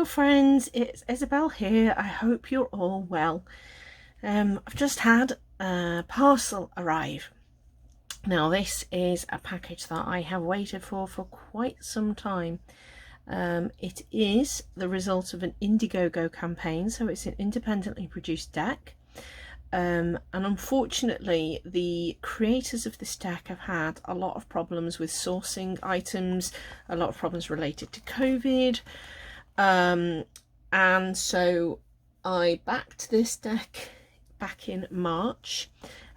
Hello friends, it's Isabel here. I hope you're all well. I've just had a parcel arrive. Now this is a package that I have waited for quite some time. It is the result of an Indiegogo campaign, so it's an independently produced deck. And unfortunately the creators of this deck have had a lot of problems with sourcing items, a lot of problems related to COVID. And so I backed this deck back in March,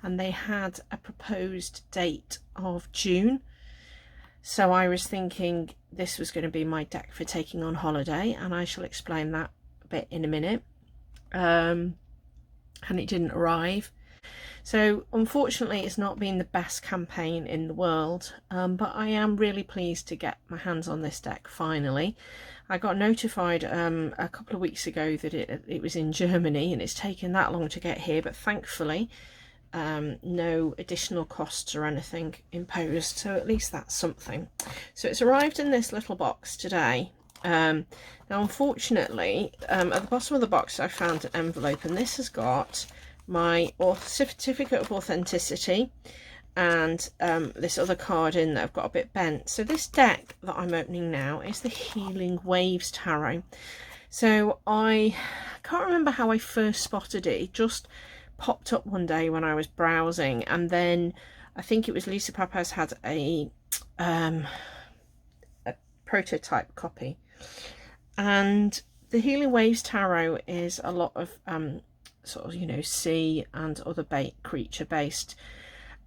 and they had a proposed date of June. So I was thinking this was going to be my deck for taking on holiday, and I shall explain that a bit in a minute. And it didn't arrive. So unfortunately it's not been the best campaign in the world, but I am really pleased to get my hands on this deck finally. I got notified a couple of weeks ago that it was in Germany, and it's taken that long to get here, but thankfully no additional costs or anything imposed, so at least that's something. So it's arrived in this little box today. Now unfortunately at the bottom of the box I found an envelope, and this has got my certificate of authenticity and this other card in that I've got a bit bent. So this deck that I'm opening now is the Healing Waves Tarot. So I can't remember how I first spotted it. It just popped up one day when I was browsing, and then I think it was Lisa Pappas had a prototype copy. And the Healing Waves Tarot is a lot of sort of, you know, sea and other creature based,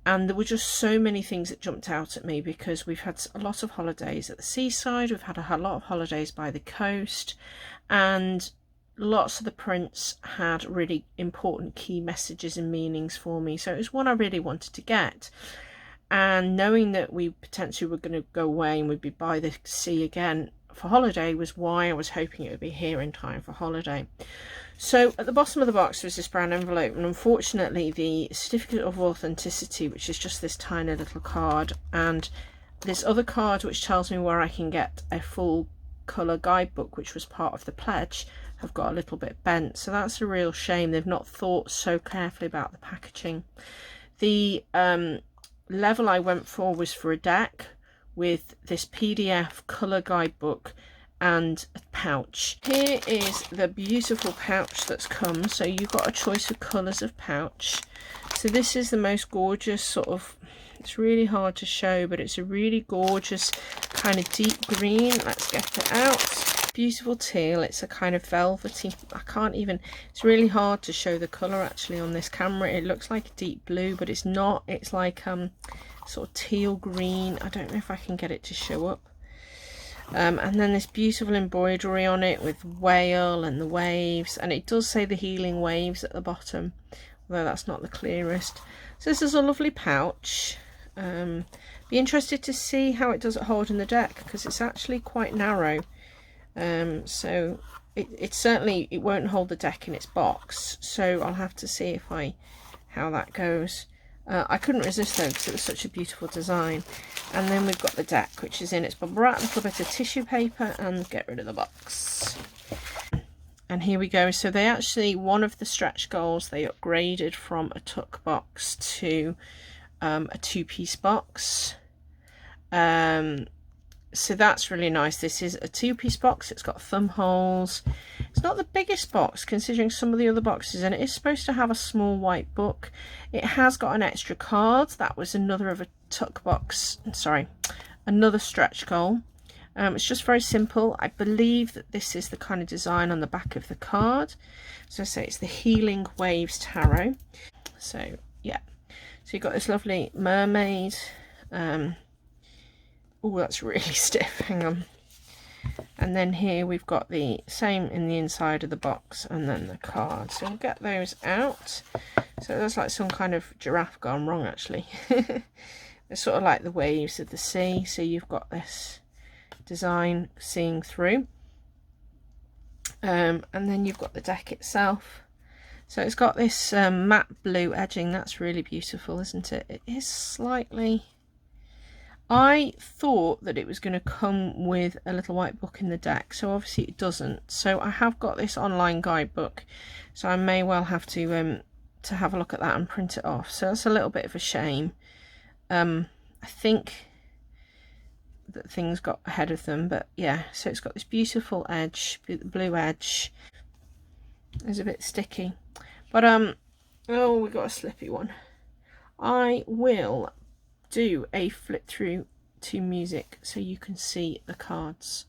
and there were just so many things that jumped out at me because we've had a lot of holidays at the seaside, we've had a lot of holidays by the coast, and lots of the prints had really important key messages and meanings for me. So it was one I really wanted to get, and knowing that we potentially were going to go away and we'd be by the sea again for holiday was why I was hoping it would be here in time for holiday. So at the bottom of the box was this brown envelope, and unfortunately the certificate of authenticity, which is just this tiny little card, and this other card which tells me where I can get a full colour guidebook, which was part of the pledge, have got a little bit bent. So that's a real shame. They've not thought so carefully about the packaging. The level I went for was for a deck with this PDF colour guidebook and a pouch. Here is the beautiful pouch that's come. So you've got a choice of colours of pouch. So this is the most gorgeous sort of, it's really hard to show, but it's a really gorgeous kind of deep green. Let's get it out. Beautiful teal. It's a kind of velvety, I can't even, it's really hard to show the colour actually on this camera. It looks like a deep blue, but it's not. It's like sort of teal green. I don't know if I can get it to show up. And then this beautiful embroidery on it with whale and the waves, and it does say the Healing Waves at the bottom, although that's not the clearest. So this is a lovely pouch. Be interested to see how it does at holding the deck, because it's actually quite narrow. So it certainly, it won't hold the deck in its box, so I'll have to see how that goes. I couldn't resist though, because it was such a beautiful design. And then we've got the deck, which is in its bubble wrap, a little bit of tissue paper, and get rid of the box. And here we go. So they actually, one of the stretch goals, they upgraded from a tuck box to a two-piece box. So that's really nice. This is a two-piece box. It's got thumb holes. It's not the biggest box considering some of the other boxes, and it is supposed to have a small white book. It has got an extra card. That was another of a tuck box, sorry, another stretch goal. It's just very simple. I believe that this is the kind of design on the back of the card. So I say it's the Healing Waves Tarot. So yeah, so you've got this lovely mermaid. Oh, that's really stiff. Hang on. And then here we've got the same in the inside of the box, and then the card. So we'll get those out. So that's like some kind of giraffe gone wrong actually. They're sort of like the waves of the sea. So you've got this design seeing through. And then you've got the deck itself. So it's got this matte blue edging. That's really beautiful, isn't it? It is slightly I thought that it was going to come with a little white book in the deck, so obviously it doesn't. So I have got this online guidebook, so I may well have to have a look at that and print it off. So that's a little bit of a shame. I think that things got ahead of them, but yeah. So it's got this beautiful edge, blue edge. It's a bit sticky, but oh, we got a slippy one. I will do a flip through to music so you can see the cards.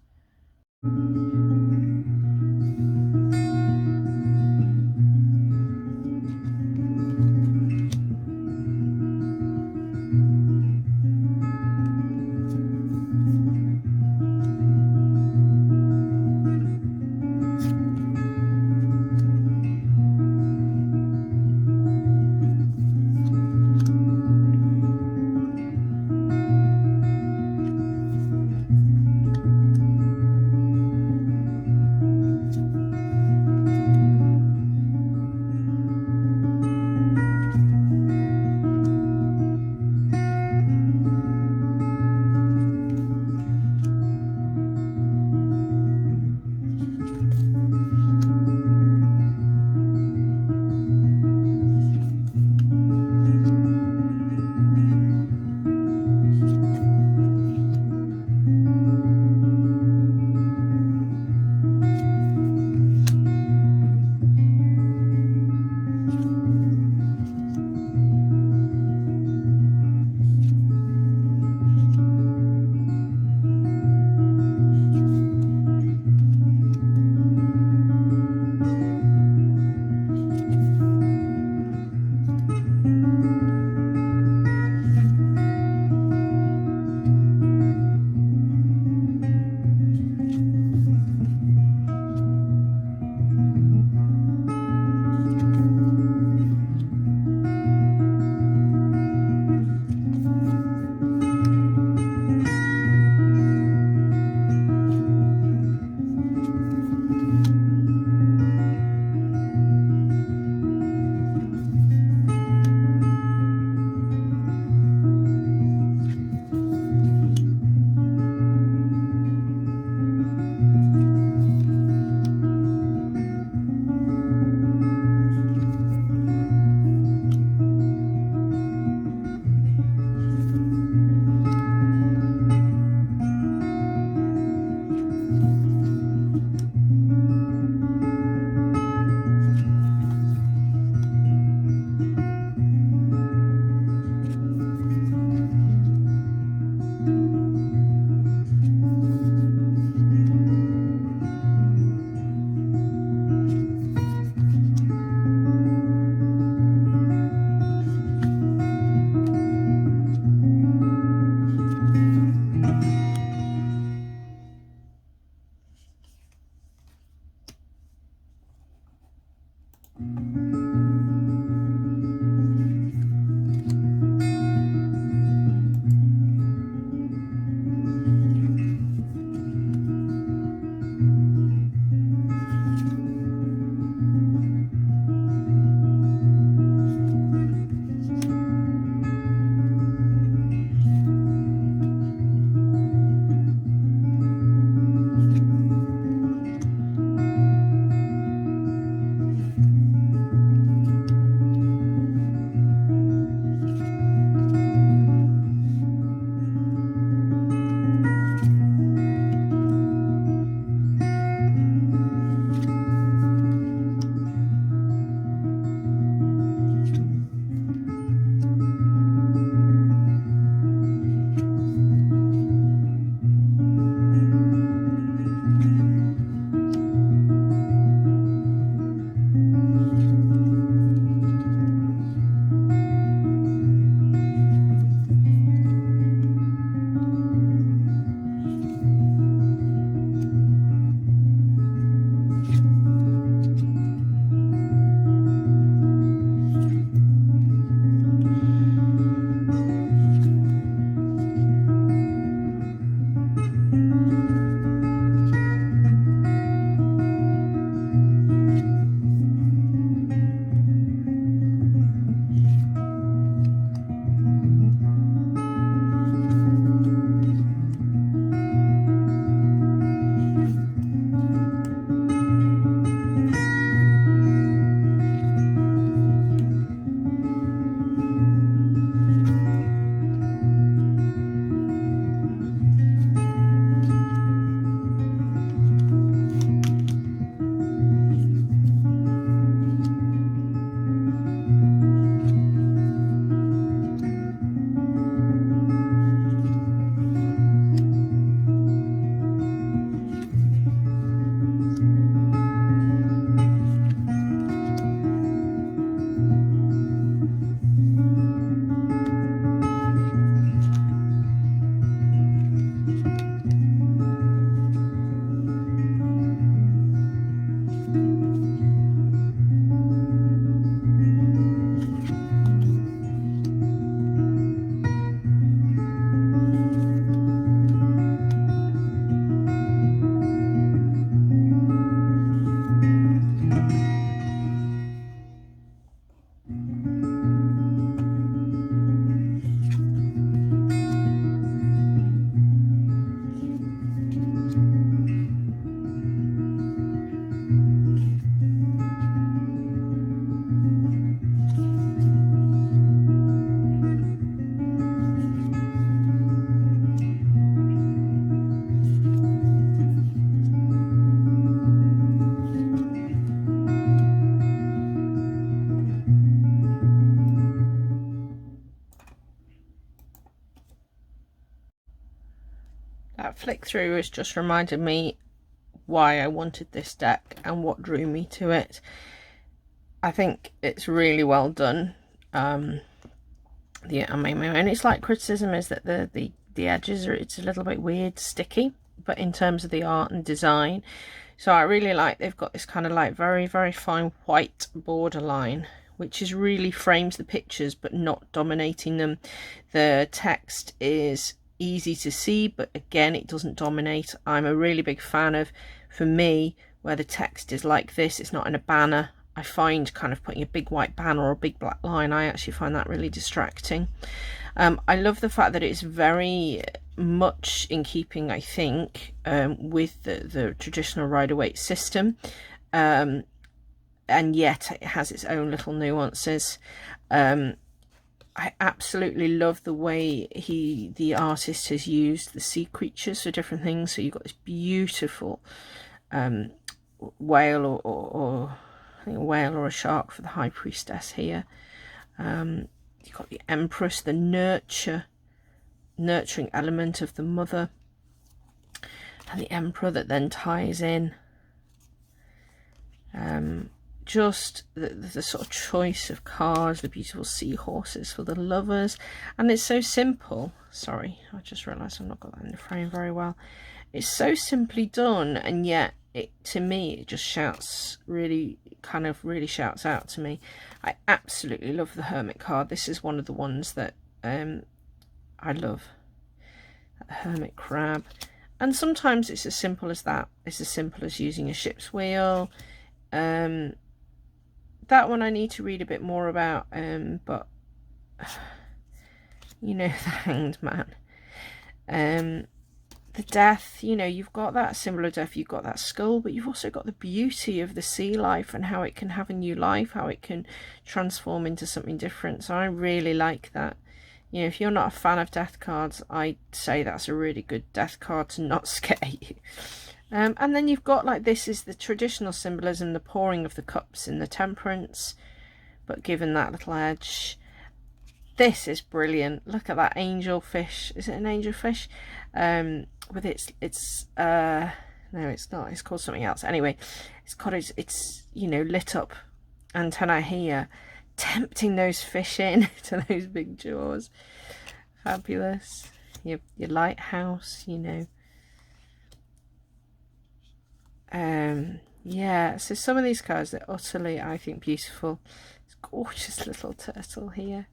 That flick through has just reminded me why I wanted this deck and what drew me to it. I think it's really well done. Yeah, I mean, my only slight criticism is that the edges are, it's a little bit weird, sticky, but in terms of the art and design, so I really like they've got this kind of like very, very fine white borderline, which is really frames the pictures but not dominating them. The text is easy to see, but again, it doesn't dominate. I'm a really big fan of, for me, where the text is like this, it's not in a banner. I find kind of putting a big white banner or a big black line, I actually find that really distracting. I love the fact that it's very much in keeping, I think, with the traditional Rider-Waite system, and yet it has its own little nuances. I absolutely love the way the artist has used the sea creatures for different things. So you've got this beautiful whale or I think a whale or a shark for the High Priestess here. You've got the Empress, the nurturing element of the mother, and the Emperor that then ties in. Just the sort of choice of cards, the beautiful seahorses for the lovers, and it's so simple. Sorry, I just realised I've not got that in the frame very well. It's so simply done, and yet to me it just shouts, really shouts out to me. I absolutely love the Hermit card. This is one of the ones that I love. The Hermit crab, and sometimes it's as simple as that. It's as simple as using a ship's wheel. That one I need to read a bit more about, but you know, the Hanged Man, the death, you know, you've got that symbol of death, you've got that skull, but you've also got the beauty of the sea life and how it can have a new life, how it can transform into something different. So I really like that. You know, if you're not a fan of death cards, I'd say that's a really good death card to not scare you. And then you've got, like, this is the traditional symbolism, the pouring of the cups in the Temperance, but given that little edge. This is brilliant. Look at that angel fish. Is it an angel fish? With its no, it's not. It's called something else. Anyway, it's got its you know, lit up antenna here, tempting those fish in to those big jaws. Fabulous. Your lighthouse, you know. Yeah, so some of these cards, they're utterly, I think, beautiful. This gorgeous little turtle here.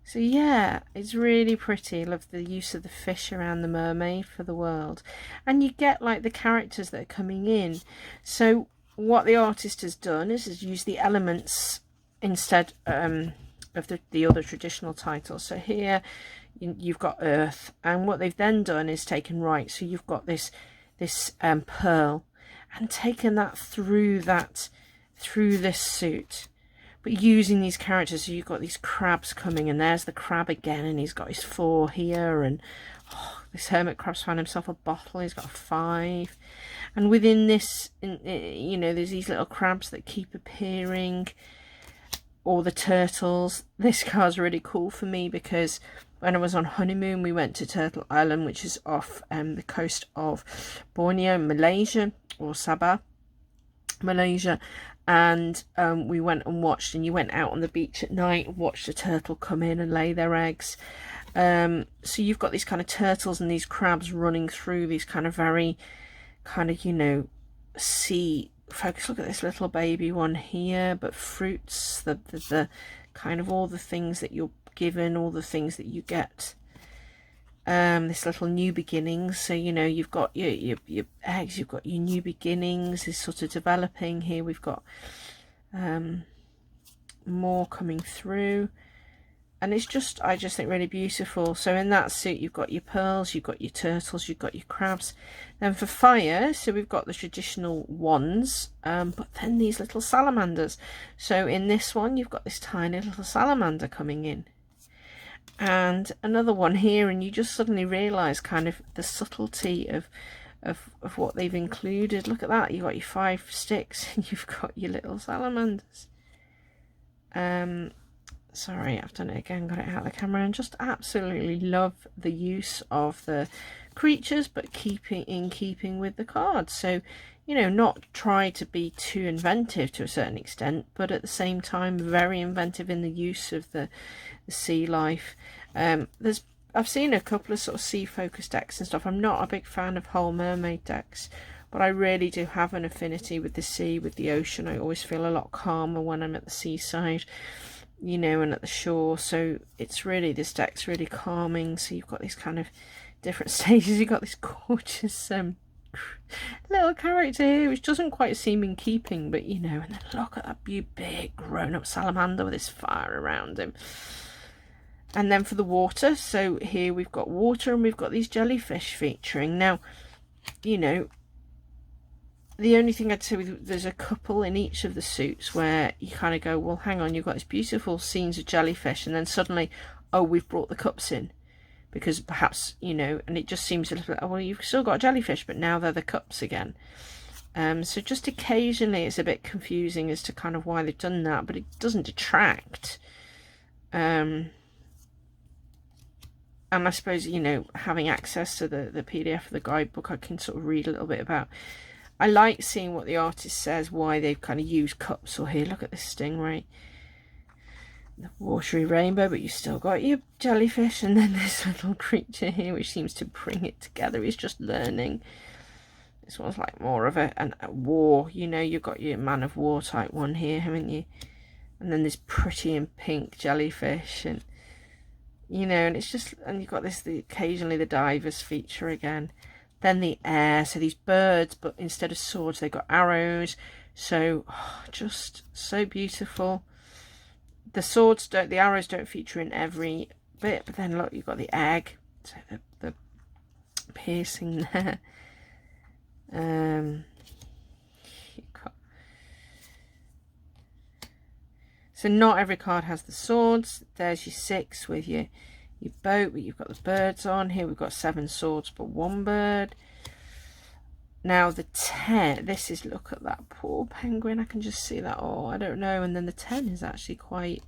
So yeah, it's really pretty. I love the use of the fish around the mermaid for the world, and you get like the characters that are coming in. So what the artist has done is use the elements instead of the other traditional titles. So here you've got earth, and what they've then done is taken, right, so you've got this pearl, and taken that through this suit, but using these characters. So you've got these crabs coming, and there's the crab again, and he's got his 4 here, and this hermit crab's found himself a bottle, he's got a 5, and within this, you know, there's these little crabs that keep appearing, or the turtles. This card's really cool for me because when I was on honeymoon, we went to Turtle Island, which is off the coast of Borneo, Malaysia, or Sabah, Malaysia. And we went and watched, and you went out on the beach at night and watched a turtle come in and lay their eggs. So you've got these kind of turtles and these crabs running through these kind of very kind of, you know, sea focus. Look at this little baby one here, but fruits, the kind of all the things that you're given, all the things that you get. This little new beginnings. So, you know, you've got your eggs, you've got your new beginnings is sort of developing. Here we've got more coming through, and it's just, I just think, really beautiful. So in that suit you've got your pearls, you've got your turtles, you've got your crabs. Then for fire, so we've got the traditional wands, but then these little salamanders. So in this one you've got this tiny little salamander coming in, and another one here, and you just suddenly realize kind of the subtlety of what they've included. Look at that, you've got your 5 sticks and you've got your little salamanders. sorry, I've done it again, got it out of the camera, and just absolutely love the use of the creatures, but keeping with the cards. So, you know, not try to be too inventive to a certain extent, but at the same time very inventive in the use of the sea life. I've seen a couple of sort of sea focused decks and stuff. I'm not a big fan of whole mermaid decks, but I really do have an affinity with the sea, with the ocean. I always feel a lot calmer when I'm at the seaside, you know, and at the shore. So it's really, this deck's really calming. So you've got these kind of different stages. You've got this gorgeous little character here, which doesn't quite seem in keeping, but you know, and then look at that big grown-up salamander with this fire around him. And then for the water, so here we've got water and we've got these jellyfish featuring. Now, you know, the only thing I'd say, there's a couple in each of the suits where you kind of go, well, hang on, you've got these beautiful scenes of jellyfish, and then suddenly, oh, we've brought the cups in. Because perhaps, you know, and it just seems a little bit, oh, well, you've still got jellyfish, but now they're the cups again. So just occasionally it's a bit confusing as to kind of why they've done that, but it doesn't detract. And I suppose, you know, having access to the PDF of the guidebook, I can sort of read a little bit about. I like seeing what the artist says, why they've kind of used cups. Or here, look at this stingray. The watery rainbow, but you still got your jellyfish. And then this little creature here, which seems to bring it together. He's just learning. This one's like more of a war. You know, you've got your man of war type one here, haven't you? And then this pretty and pink jellyfish, and you know, and it's just, and you've got this, occasionally the divers feature again. Then the air, so these birds, but instead of swords, they've got arrows. So, just so beautiful. The swords don't, the arrows don't feature in every bit, but then look, you've got the egg, so the piercing there. So not every card has the swords. There's your 6 with your boat, but you've got the birds on. Here we've got 7 swords but 1 bird. Now the 10, this is, look at that poor penguin. I can just see that. Oh, I don't know. And then the 10 is actually quite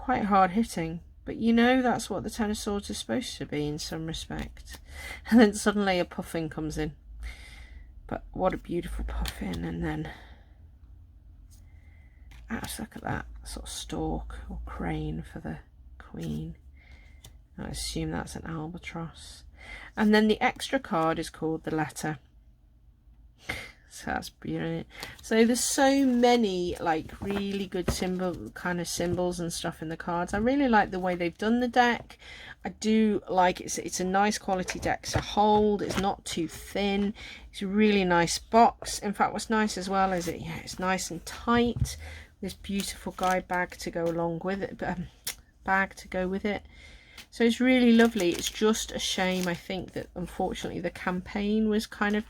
hard hitting. But you know, that's what the 10 of swords is supposed to be in some respect. And then suddenly a puffin comes in. But what a beautiful puffin. And then, look at that sort of stork or crane for the queen. I assume that's an albatross. And then the extra card is called the letter. So that's brilliant. So there's so many like really good symbols and stuff in the cards. I really like the way they've done the deck. I do like it's a nice quality deck to hold. It's not too thin. It's a really nice box. In fact, what's nice as well is it's nice and tight. This beautiful guide bag to go along with it, bag to go with it. So it's really lovely. It's just a shame, I think, that unfortunately the campaign was kind of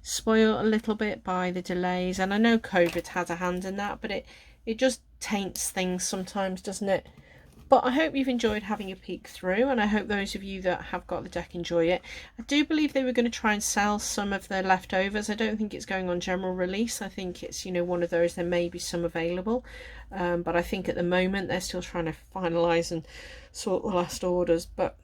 spoiled a little bit by the delays. And I know COVID had a hand in that, but it just taints things sometimes, doesn't it? But I hope you've enjoyed having a peek through, and I hope those of you that have got the deck enjoy it. I do believe they were going to try and sell some of the leftovers. I don't think it's going on general release. I think it's, you know, one of those, there may be some available. But I think at the moment they're still trying to finalise and sort the last orders. But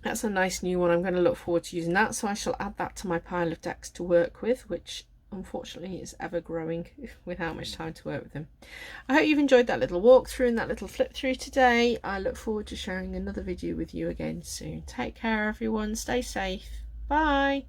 that's a nice new one. I'm going to look forward to using that. So I shall add that to my pile of decks to work with, which unfortunately is ever growing without much time to work with them. I hope you've enjoyed that little walkthrough and that little flip through today. I look forward to sharing another video with you again soon. Take care everyone, stay safe, bye.